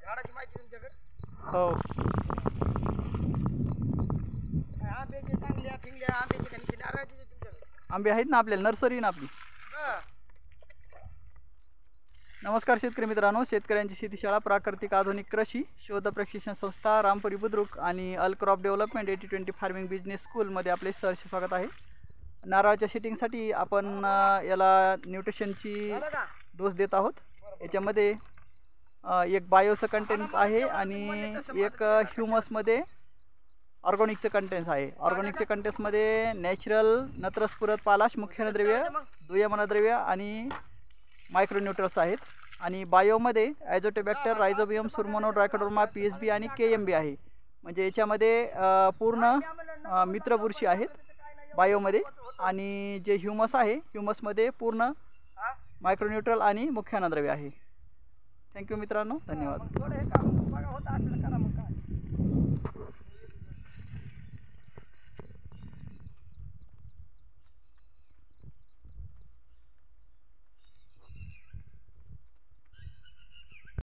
झाडाची माहिती तुमच्याकडे? हो. आंब्याचे चांगल्या फिंगल्या आंब्याचे काही नारळाचे तुमच्याकडे? आंबे आहेत ना आपल्याला, नर्सरी ना आपली. नमस्कार शेतकरी मित्रांनो, शेतकऱ्यांची शेतीशाळा प्राकृतिक आधुनिक कृषी शोध प्रशिक्षण संस्था रामपुरी बुद्रुक आणि अल क्रॉप डेव्हलपमेंट 80-20 फार्मिंग बिझनेस स्कूलमध्ये आपले सहर्ष स्वागत आहे. नारळाच्या शेटिंगसाठी आपण याला न्यूट्रिशनची डोस देत आहोत. याच्यामध्ये एक बायोचं कंटेंट आहे आणि एक ह्युमसमध्ये ऑर्गॅनिकचं कंटेंट्स आहे. ऑर्गॅनिकच्या कंटेंट्समध्ये नॅचरल नत्रस्फुरत पालाश मुख्यनद्रव्य, दुय्यम आणि मायक्रोन्यूट्रन्स आहेत. आणि बायोमध्ये ॲझोटोबॅक्टर, रायझोबियम, सुरमोनो, ट्रायकोडर्मा, PSB आणि KMB आहे. म्हणजे याच्यामध्ये पूर्ण मित्र बुरशी आहेत बायोमध्ये. आणि जे ह्युमस आहे, ह्युमसमध्ये पूर्ण मायक्रोन्यूट्रल आणि मुख्य अन्नद्रव्य आहे. थँक्यू मित्रांनो, धन्यवाद.